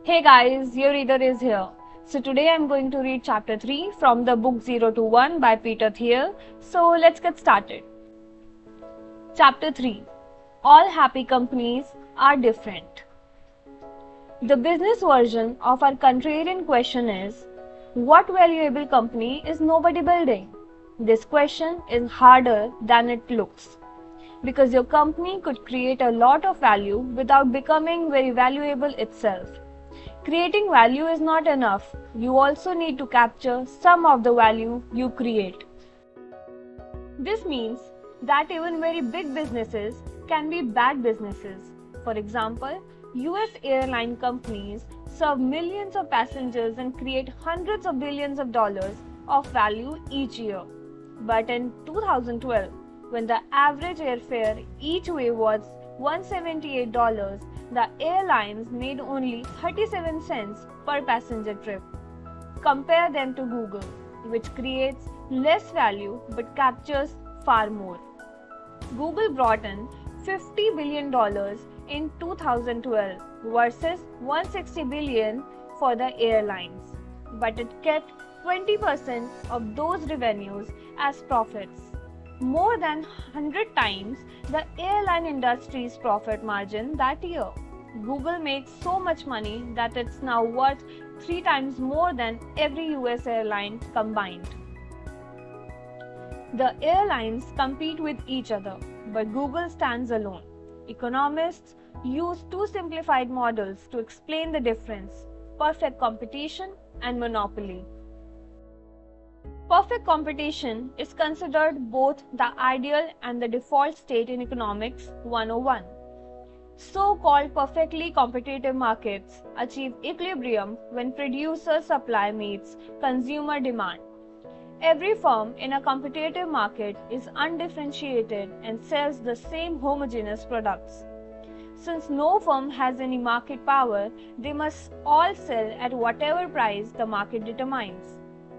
Hey guys, your reader is here. So today I'm going to read chapter 3 from the book 0 to 1 by Peter Thiel. So let's get started. Chapter 3. All happy companies are different. The business version of our contrarian question is, what valuable company is nobody building? This question is harder than it looks, because your company could create a lot of value without becoming very valuable itself. Creating value is not enough. You also need to capture some of the value you create. This means that even very big businesses can be bad businesses. For example, US airline companies serve millions of passengers and create hundreds of billions of dollars of value each year. But in 2012, when the average airfare each way was $178, the airlines made only 37 cents per passenger trip. Compare them to Google, which creates less value but captures far more. Google brought in $50 billion in 2012 versus $160 billion for the airlines, but it kept 20% of those revenues as profits, more than 100 times the airline industry's profit margin that year. Google makes so much money that it's now worth 3 times more than every US airline combined. The airlines compete with each other, but Google stands alone. Economists use two simplified models to explain the difference: perfect competition and monopoly. Perfect competition is considered both the ideal and the default state in Economics 101. So-called perfectly competitive markets achieve equilibrium when producer supply meets consumer demand. Every firm in a competitive market is undifferentiated and sells the same homogeneous products. Since no firm has any market power, they must all sell at whatever price the market determines.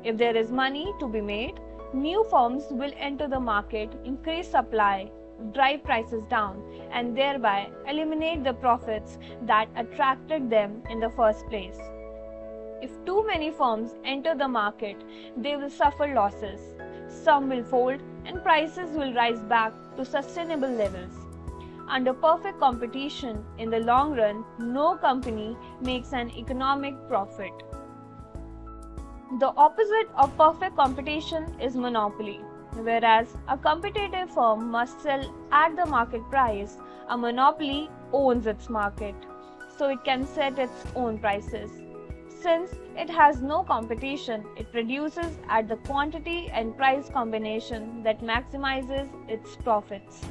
If there is money to be made, new firms will enter the market, increase supply, drive prices down, and thereby eliminate the profits that attracted them in the first place. If too many firms enter the market, they will suffer losses. Some will fold and prices will rise back to sustainable levels. Under perfect competition, in the long run, no company makes an economic profit. The opposite of perfect competition is monopoly. Whereas a competitive firm must sell at the market price, a monopoly owns its market, so it can set its own prices. Since it has no competition, it produces at the quantity and price combination that maximizes its profits.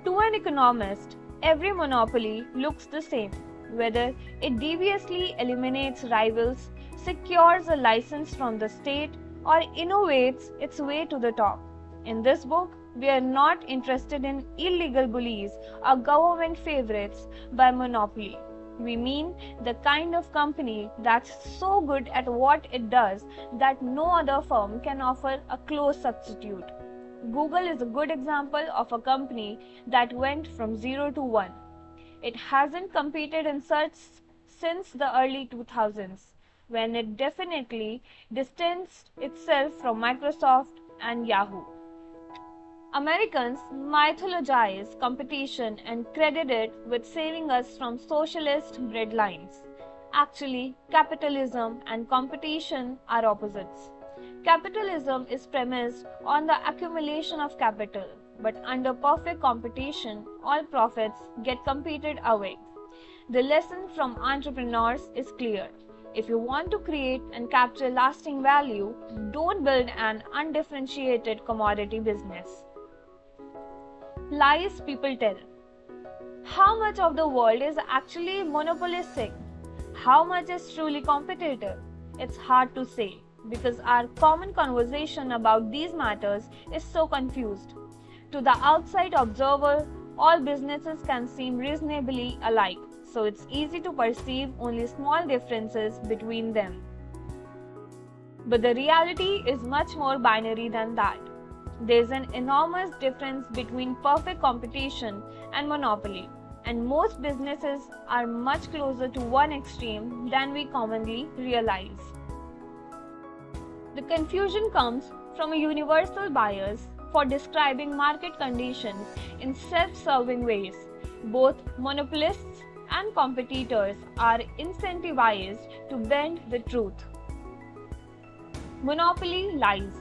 To an economist, every monopoly looks the same, whether it deviously eliminates rivals, secures a license from the state, or innovates its way to the top. In this book, we are not interested in illegal bullies or government favorites by monopoly. We mean the kind of company that's so good at what it does that no other firm can offer a close substitute. Google is a good example of a company that went from 0 to 1. It hasn't competed in search since the early 2000s, when it definitely distanced itself from Microsoft and Yahoo. Americans mythologize competition and credit it with saving us from socialist breadlines. Actually, capitalism and competition are opposites. Capitalism is premised on the accumulation of capital, but under perfect competition, all profits get competed away. The lesson from entrepreneurs is clear. If you want to create and capture lasting value, don't build an undifferentiated commodity business. Lies people tell. How much of the world is actually monopolistic? How much is truly competitive? It's hard to say, because our common conversation about these matters is so confused. To the outside observer, all businesses can seem reasonably alike, so it's easy to perceive only small differences between them. But the reality is much more binary than that. There's an enormous difference between perfect competition and monopoly, and most businesses are much closer to one extreme than we commonly realize. The confusion comes from a universal bias for describing market conditions in self-serving ways. Both monopolists and competitors are incentivized to bend the truth. Monopoly lies.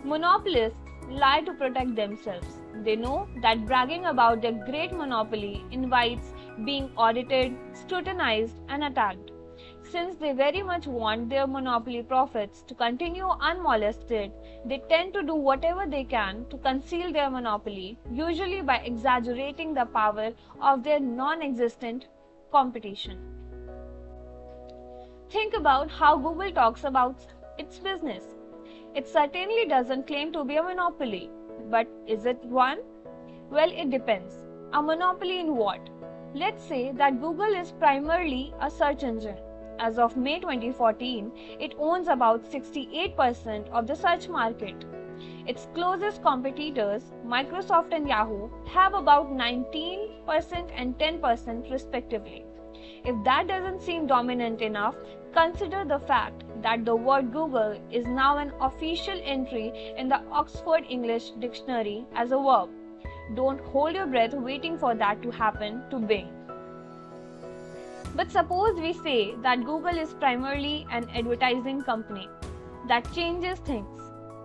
Monopolists lie to protect themselves. They know that bragging about their great monopoly invites being audited, scrutinized, and attacked. Since they very much want their monopoly profits to continue unmolested, they tend to do whatever they can to conceal their monopoly, usually by exaggerating the power of their non-existent competition. Think about how Google talks about its business. It certainly doesn't claim to be a monopoly, but is it one? Well, it depends. A monopoly in what? Let's say that Google is primarily a search engine. As of May 2014, it owns about 68% of the search market. Its closest competitors, Microsoft and Yahoo, have about 19% and 10% respectively. If that doesn't seem dominant enough, consider the fact that the word Google is now an official entry in the Oxford English Dictionary as a verb. Don't hold your breath waiting for that to happen to Bing. But suppose we say that Google is primarily an advertising company. That changes things.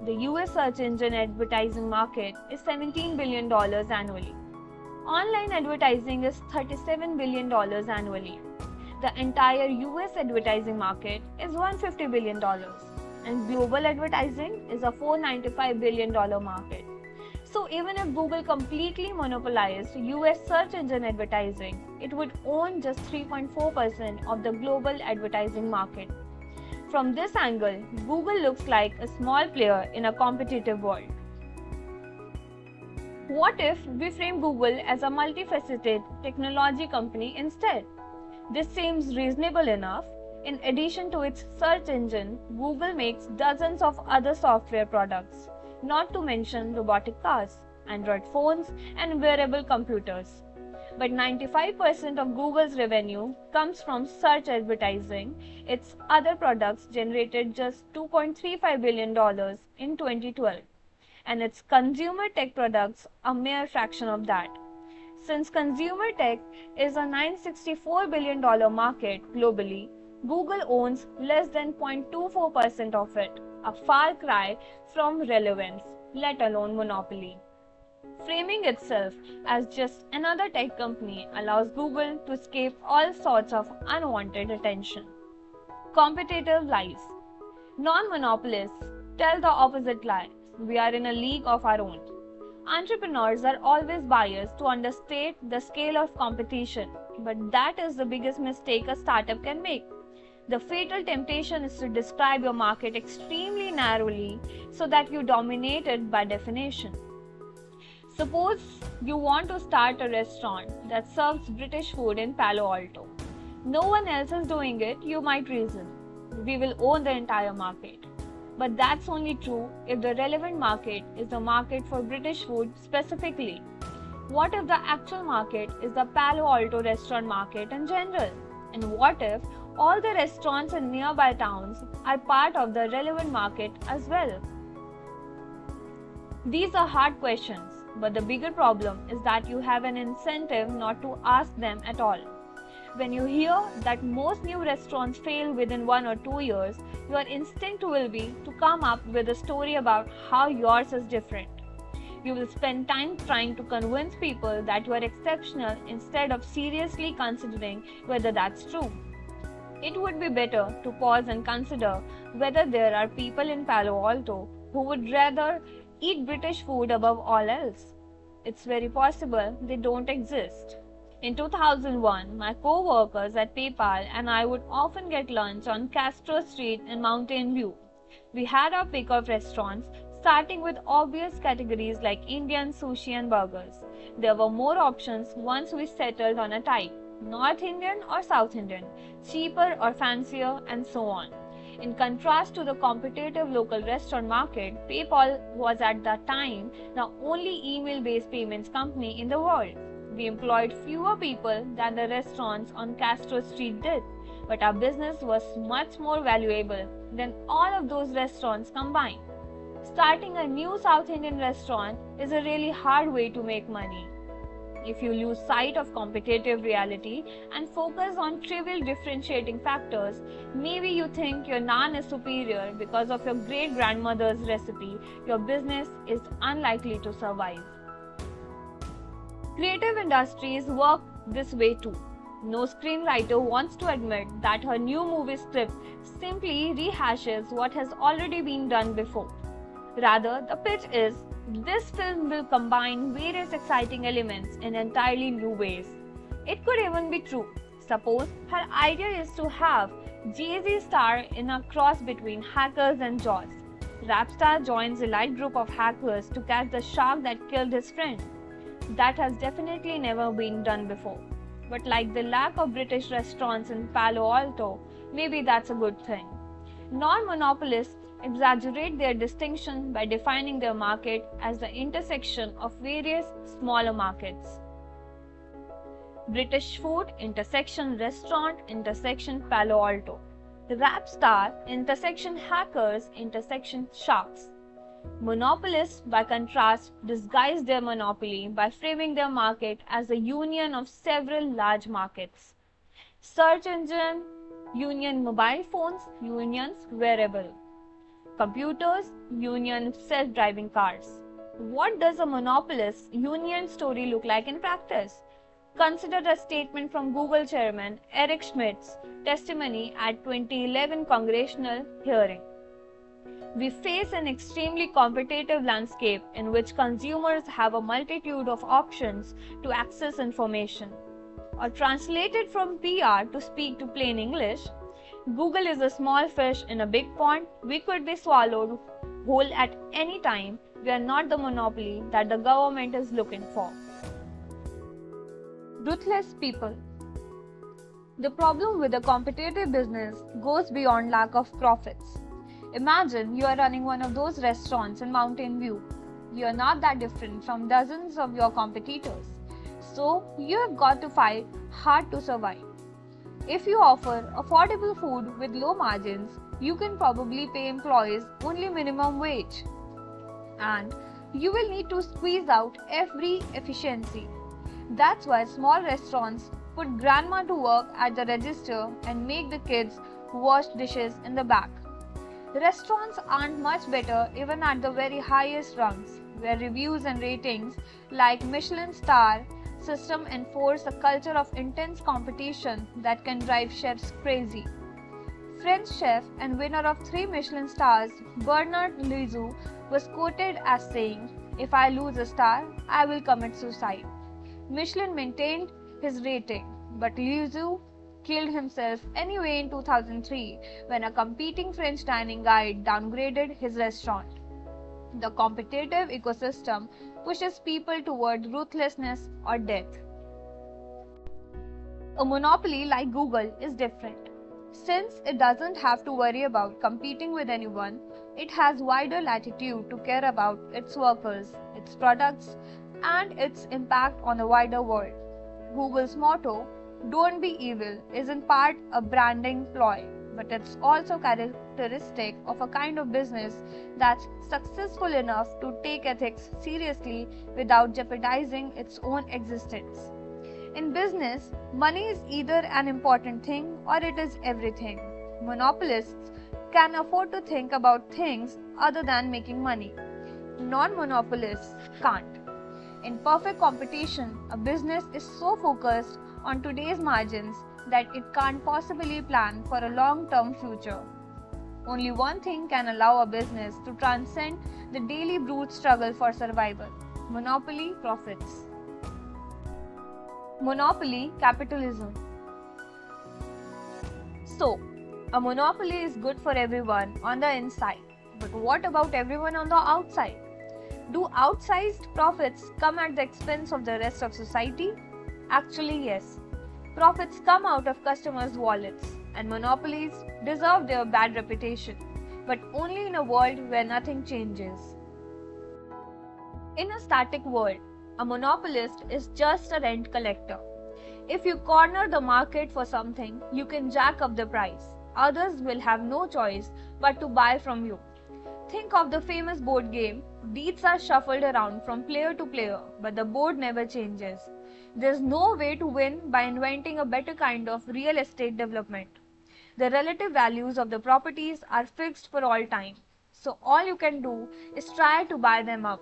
The US search engine advertising market is $17 billion annually. Online advertising is $37 billion annually. The entire US advertising market is $150 billion, and global advertising is a $495 billion market. So even if Google completely monopolized US search engine advertising, it would own just 3.4% of the global advertising market. From this angle, Google looks like a small player in a competitive world. What if we frame Google as a multifaceted technology company instead? This seems reasonable enough. In addition to its search engine, Google makes dozens of other software products, not to mention robotic cars, Android phones, and wearable computers. But 95% of Google's revenue comes from search advertising. Its other products generated just $2.35 billion in 2012, and its consumer tech products a mere fraction of that. Since consumer tech is a $964 billion market globally, Google owns less than 0.24% of it, a far cry from relevance, let alone monopoly. Framing itself as just another tech company allows Google to escape all sorts of unwanted attention. Competitive lies. Non-monopolists tell the opposite lie. We are in a league of our own. Entrepreneurs are always biased to understate the scale of competition, but that is the biggest mistake a startup can make. The fatal temptation is to describe your market extremely narrowly so that you dominate it by definition. Suppose you want to start a restaurant that serves British food in Palo Alto. No one else is doing it, you might reason. We will own the entire market. But that's only true if the relevant market is the market for British food specifically. What if the actual market is the Palo Alto restaurant market in general? And what if all the restaurants in nearby towns are part of the relevant market as well? These are hard questions, but the bigger problem is that you have an incentive not to ask them at all. When you hear that most new restaurants fail within 1 or 2 years, your instinct will be to come up with a story about how yours is different. You will spend time trying to convince people that you are exceptional instead of seriously considering whether that's true. It would be better to pause and consider whether there are people in Palo Alto who would rather eat British food above all else. It's very possible they don't exist. In 2001, my co-workers at PayPal and I would often get lunch on Castro Street in Mountain View. We had our pick of restaurants, starting with obvious categories like Indian, sushi and burgers. There were more options once we settled on a type, North Indian or South Indian, cheaper or fancier, and so on. In contrast to the competitive local restaurant market, PayPal was at that time the only email-based payments company in the world. We employed fewer people than the restaurants on Castro Street did, but our business was much more valuable than all of those restaurants combined. Starting a new South Indian restaurant is a really hard way to make money. If you lose sight of competitive reality and focus on trivial differentiating factors, maybe you think your naan is superior because of your great grandmother's recipe, your business is unlikely to survive. Creative industries work this way too. No screenwriter wants to admit that her new movie script simply rehashes what has already been done before. Rather, the pitch is, this film will combine various exciting elements in entirely new ways. It could even be true. Suppose her idea is to have Jay-Z star in a cross between Hackers and Jaws. Rap star joins elite group of hackers to catch the shark that killed his friend. That has definitely never been done before. But like the lack of British restaurants in Palo Alto, maybe that's a good thing. Non-monopolists exaggerate their distinction by defining their market as the intersection of various smaller markets. British food intersection restaurant intersection Palo Alto. Rap star intersection hackers intersection sharks. Monopolists, by contrast, disguise their monopoly by framing their market as a union of several large markets. Search engine, union mobile phones, unions wearable. Computers, union self-driving cars. What does a monopolist's union story look like in practice? Consider a statement from Google chairman Eric Schmidt's testimony at 2011 congressional hearing. We face an extremely competitive landscape in which consumers have a multitude of options to access information. Or translated from PR to speak to plain English, Google is a small fish in a big pond. We could be swallowed whole at any time. We are not the monopoly that the government is looking for. Ruthless people. The problem with a competitive business goes beyond lack of profits. Imagine you are running one of those restaurants in Mountain View. You are not that different from dozens of your competitors. So you have got to fight hard to survive. If you offer affordable food with low margins, you can probably pay employees only minimum wage. And you will need to squeeze out every efficiency. That's why small restaurants put grandma to work at the register and make the kids wash dishes in the back. Restaurants aren't much better even at the very highest rungs, where reviews and ratings like Michelin star system enforce a culture of intense competition that can drive chefs crazy. French chef and winner of 3 Michelin stars, Bernard Loiseau, was quoted as saying, "If I lose a star, I will commit suicide." Michelin maintained his rating, but Loiseau killed himself anyway in 2003 when a competing French dining guide downgraded his restaurant. The competitive ecosystem pushes people toward ruthlessness or death. A monopoly like Google is different. Since it doesn't have to worry about competing with anyone, it has wider latitude to care about its workers, its products, and its impact on the wider world. Google's motto, "Don't be evil," is in part a branding ploy, but it's also characteristic of a kind of business that's successful enough to take ethics seriously without jeopardizing its own existence. In business, money is either an important thing or it is everything. Monopolists can afford to think about things other than making money. Non-monopolists can't. In perfect competition, a business is so focused on today's margins that it can't possibly plan for a long-term future. Only one thing can allow a business to transcend the daily brute struggle for survival: monopoly profits. Monopoly capitalism. So, a monopoly is good for everyone on the inside, but what about everyone on the outside? Do outsized profits come at the expense of the rest of society? Actually, yes. Profits come out of customers' wallets, and monopolies deserve their bad reputation, but only in a world where nothing changes. In a static world, A monopolist is just a rent collector. If you corner the market for something, you can jack up the price. Others will have no choice but to buy from you. Think of the famous board game. Deeds are shuffled around from player to player, but the board never changes. There's no way to win by inventing a better kind of real estate development. The relative values of the properties are fixed for all time, so all you can do is try to buy them up.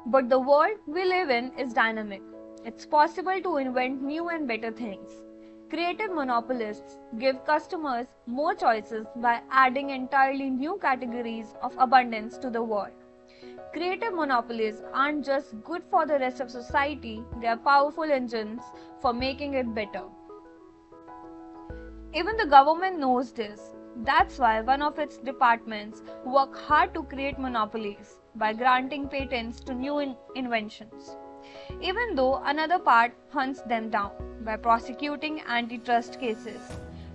But the world we live in is dynamic. It's possible to invent new and better things. Creative monopolists give customers more choices by adding entirely new categories of abundance to the world. Creative monopolies aren't just good for the rest of society, they are powerful engines for making it better. Even the government knows this. That's why one of its departments work hard to create monopolies by granting patents to new inventions, even though another part hunts them down by prosecuting antitrust cases.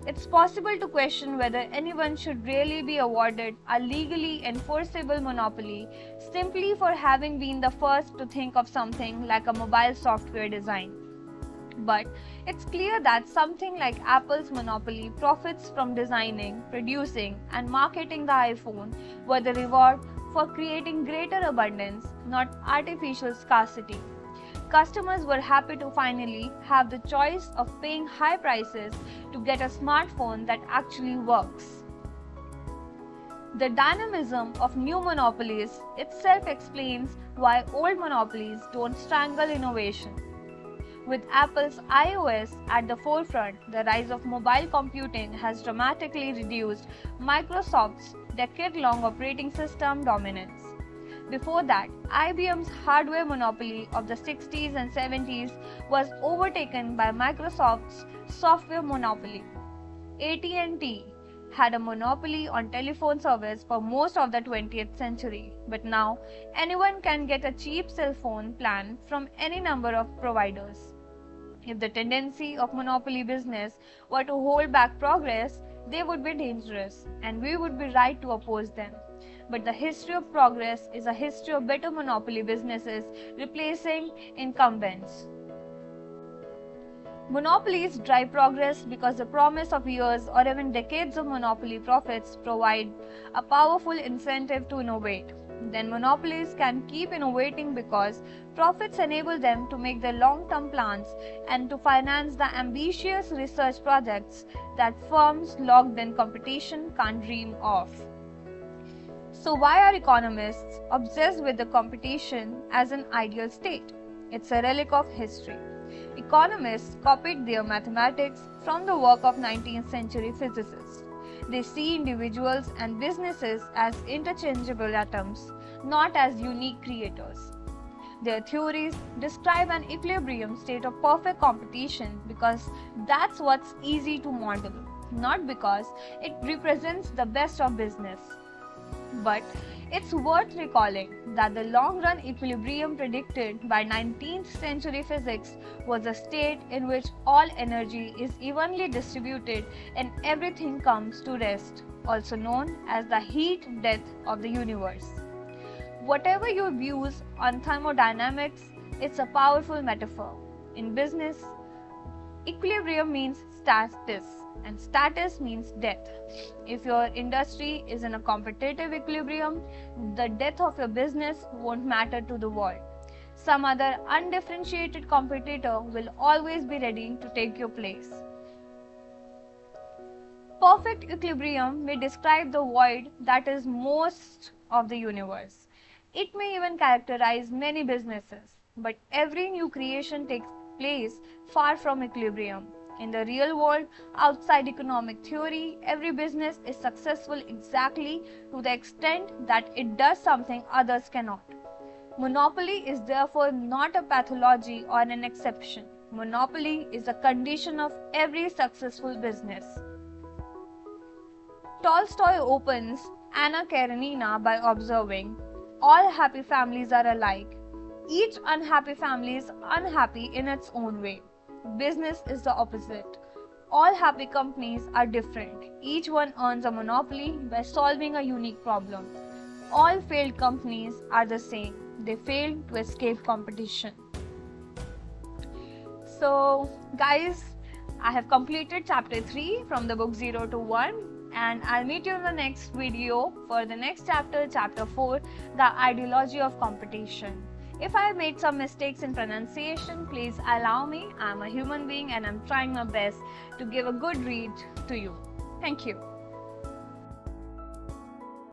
It's possible to question whether anyone should really be awarded a legally enforceable monopoly simply for having been the first to think of something like a mobile software design. But it's clear that something like Apple's monopoly profits from designing, producing, and marketing the iPhone were the reward for creating greater abundance, not artificial scarcity. Customers were happy to finally have the choice of paying high prices to get a smartphone that actually works. The dynamism of new monopolies itself explains why old monopolies don't strangle innovation. With Apple's iOS at the forefront, the rise of mobile computing has dramatically reduced Microsoft's decade-long operating system dominance. Before that, IBM's hardware monopoly of the 60s and 70s was overtaken by Microsoft's software monopoly. AT&T had a monopoly on telephone service for most of the 20th century, but now anyone can get a cheap cell phone plan from any number of providers. If the tendency of monopoly business were to hold back progress, they would be dangerous, and we would be right to oppose them. But the history of progress is a history of better monopoly businesses replacing incumbents. Monopolies drive progress because the promise of years or even decades of monopoly profits provide a powerful incentive to innovate. Then monopolies can keep innovating because profits enable them to make their long-term plans and to finance the ambitious research projects that firms locked in competition can't dream of. So why are economists obsessed with the competition as an ideal state? It's a relic of history. Economists copied their mathematics from the work of 19th century physicists. They see individuals and businesses as interchangeable atoms, not as unique creators. Their theories describe an equilibrium state of perfect competition because that's what's easy to model, not because it represents the best of business. But it's worth recalling that the long-run equilibrium predicted by 19th century physics was a state in which all energy is evenly distributed and everything comes to rest, also known as the heat death of the universe. Whatever your views on thermodynamics, it's a powerful metaphor. In business, equilibrium means status, and status means death. If your industry is in a competitive equilibrium, the death of your business won't matter to the world. Some other undifferentiated competitor will always be ready to take your place. Perfect equilibrium may describe the void that is most of the universe. It may even characterize many businesses, but every new creation takes place far from equilibrium. In the real world, outside economic theory, every business is successful exactly to the extent that it does something others cannot. Monopoly is therefore not a pathology or an exception. Monopoly is a condition of every successful business. Tolstoy opens Anna Karenina by observing, "All happy families are alike. Each unhappy family is unhappy in its own way." Business is the opposite. All happy companies are different. Each one earns a monopoly by solving a unique problem. All failed companies are the same. they fail to escape competition. So, guys, I have completed chapter 3 from the book 0 to 1, and I'll meet you in the next video for the next chapter, chapter 4, the ideology of competition. If I have made some mistakes in pronunciation, please allow me. I'm a human being and I'm trying my best to give a good read to you. Thank you.